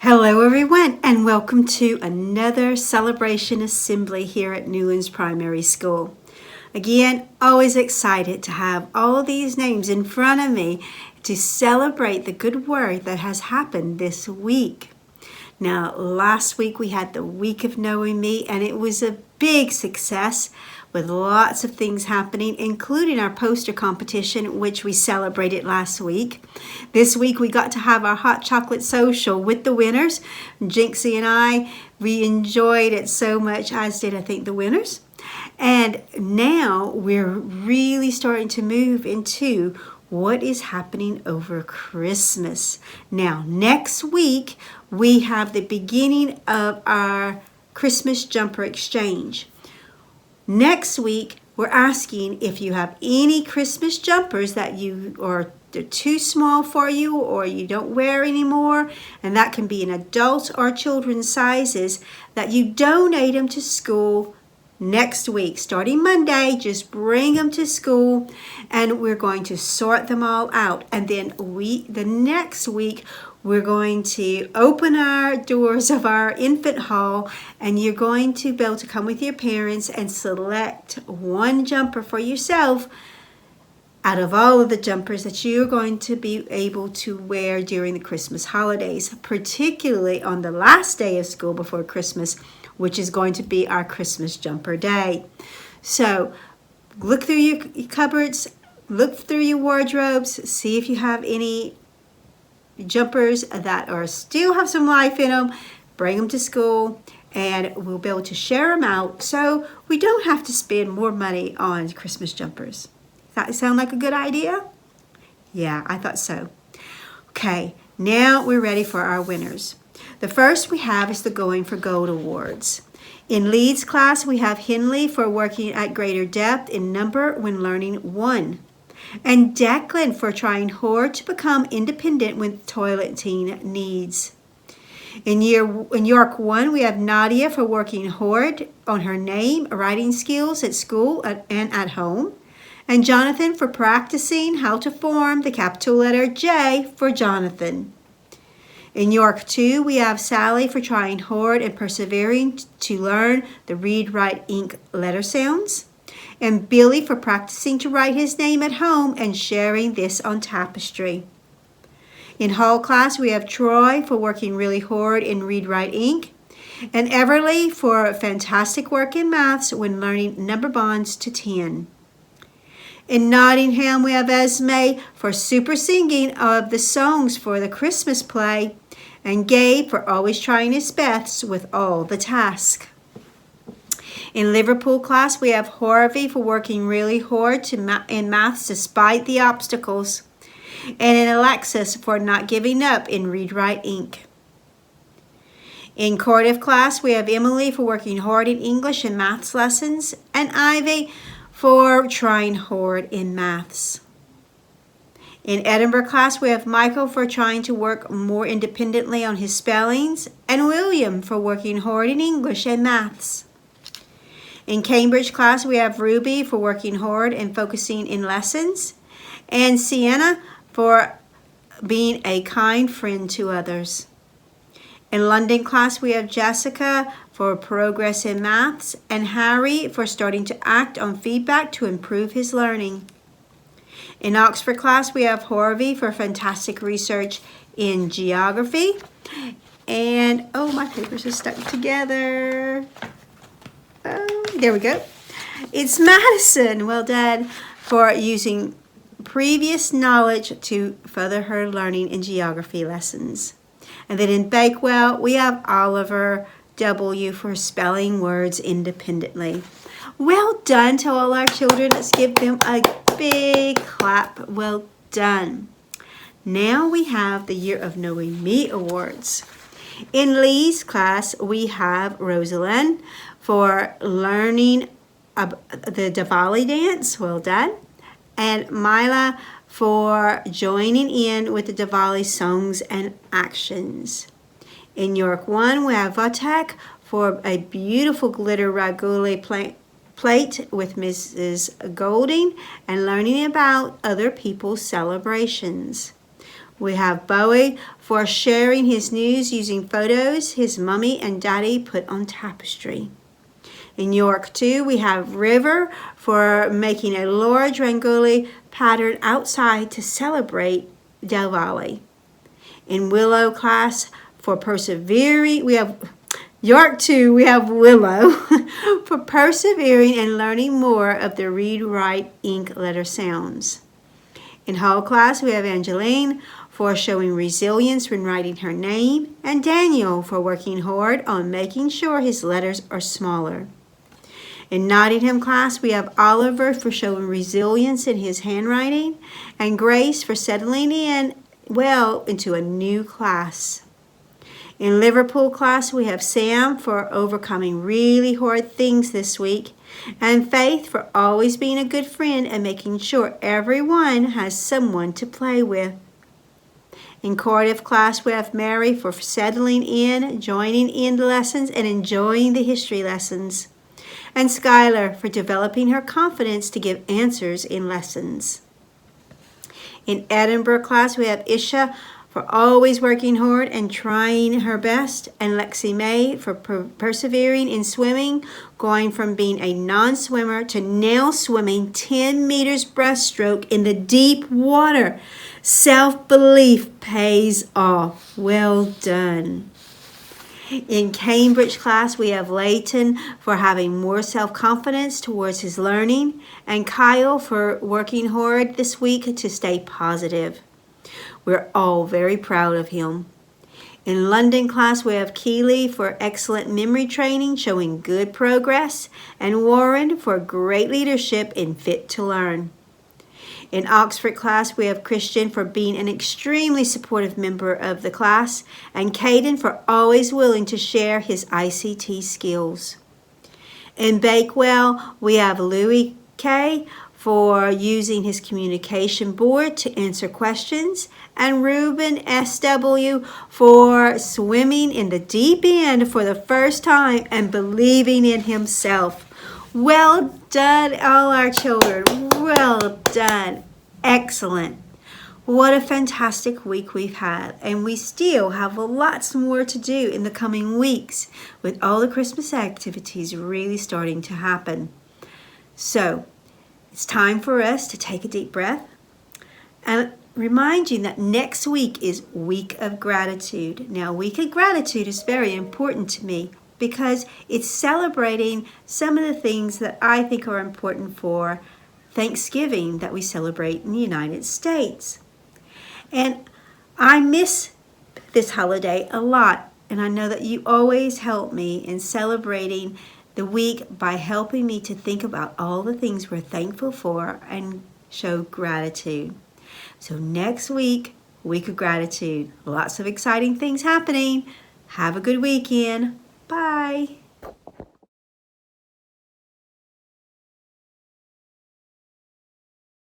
Hello everyone and welcome to another celebration assembly here at Newlands Primary School. Again, always excited to have all these names in front of me to celebrate the good work that has happened this week. Now, last week we had the Week of Knowing Me and it was a big success with lots of things happening, including our poster competition, which we celebrated last week. This week we got to have our hot chocolate social with the winners. Jinxie and we enjoyed it so much, as did I think the winners. And now we're really starting to move into what is happening over Christmas. Now, next week we have the beginning of our Christmas jumper exchange. Next week, we're asking if you have any Christmas jumpers that they're too small for you or you don't wear anymore, and that can be in adult or children's sizes, that you donate them to school next week. Starting Monday, just bring them to school and we're going to sort them all out. And then the next week, we're going to open our doors of our infant hall and you're going to be able to come with your parents and select one jumper for yourself out of all of the jumpers that you're going to be able to wear during the Christmas holidays, particularly on the last day of school before Christmas, which is going to be our Christmas jumper day. So look through your cupboards, look through your wardrobes, see if you have any jumpers that still have some life in them. Bring them to school and we'll be able to share them out so we don't have to spend more money on Christmas jumpers. Does that sound like a good idea? Yeah, I thought so. Okay, now we're ready for our winners. The first we have is the Going for Gold Awards. In Leeds class, we have Henley for working at greater depth in number when learning 1. And Declan for trying hard to become independent with toileting needs. In York 1, we have Nadia for working hard on her name, writing skills at school and at home. And Jonathan for practicing how to form the capital letter J for Jonathan. In York 2, we have Sally for trying hard and persevering to learn the read, write, ink letter sounds. And Billy for practicing to write his name at home and sharing this on tapestry. In Hall class, we have Troy for working really hard in read, write, ink. And Everly for fantastic work in maths when learning number bonds to 10. In Nottingham, we have Esme for super singing of the songs for the Christmas play. And Gabe for always trying his best with all the tasks. In Liverpool class, we have Harvey for working really hard in maths despite the obstacles. And in Alexis for not giving up in read, write, ink. In Cardiff class, we have Emily for working hard in English and maths lessons. And Ivy for trying hard in maths. In Edinburgh class, we have Michael for trying to work more independently on his spellings. And William for working hard in English and maths. In Cambridge class, we have Ruby for working hard and focusing in lessons, and Sienna for being a kind friend to others. In London class, we have Jessica for progress in maths, and Harry for starting to act on feedback to improve his learning. In Oxford class, we have Harvey for fantastic research in geography, and my papers are stuck together. There we go. It's Madison, well done, for using previous knowledge to further her learning in geography lessons. And then in Bakewell, we have Oliver W. for spelling words independently. Well done to all our children. Let's give them a big clap. Well done. Now we have the Year of Knowing Me Awards. In Lee's class, we have Rosalind for learning the Diwali dance, well done. And Mila for joining in with the Diwali songs and actions. In York 1, we have Vatek for a beautiful glitter raguli plate with Mrs. Golding and learning about other people's celebrations. We have Bowie for sharing his news using photos his mummy and daddy put on tapestry. In York, too, we have River for making a large Rangoli pattern outside to celebrate Del Valle. In Willow class for persevering, we have York 2, we have Willow for persevering and learning more of the read, write, ink, letter sounds. In Hall class, we have Angeline for showing resilience when writing her name, and Daniel for working hard on making sure his letters are smaller. In Nottingham class, we have Oliver for showing resilience in his handwriting, and Grace for settling in well into a new class. In Liverpool class, we have Sam for overcoming really hard things this week, and Faith for always being a good friend and making sure everyone has someone to play with. In Cardiff class, we have Mary for settling in, joining in the lessons, and enjoying the history lessons. And Skylar for developing her confidence to give answers in lessons. In Edinburgh class, we have Isha for always working hard and trying her best, and Lexi May for persevering in swimming, going from being a non-swimmer to now swimming 10 meters breaststroke in the deep water. Self-belief pays off. Well done. In Cambridge class, we have Layton for having more self-confidence towards his learning, and Kyle for working hard this week to stay positive. We're all very proud of him. In London class, we have Keeley for excellent memory training, showing good progress, and Warren for great leadership in Fit to Learn. In Oxford class, we have Christian for being an extremely supportive member of the class, and Caden for always willing to share his ICT skills. In Bakewell, we have Louis K. for using his communication board to answer questions, and Ruben S.W. for swimming in the deep end for the first time and believing in himself. Well done, all our children. Well done. Excellent. What a fantastic week we've had. And we still have lots more to do in the coming weeks with all the Christmas activities really starting to happen. So it's time for us to take a deep breath and remind you that next week is Week of Gratitude. Now, Week of Gratitude is very important to me because it's celebrating some of the things that I think are important for Thanksgiving that we celebrate in the United States. And I miss this holiday a lot, and I know that you always help me in celebrating the week by helping me to think about all the things we're thankful for and show gratitude. So next week, Week of Gratitude. Lots of exciting things happening. Have a good weekend. Bye.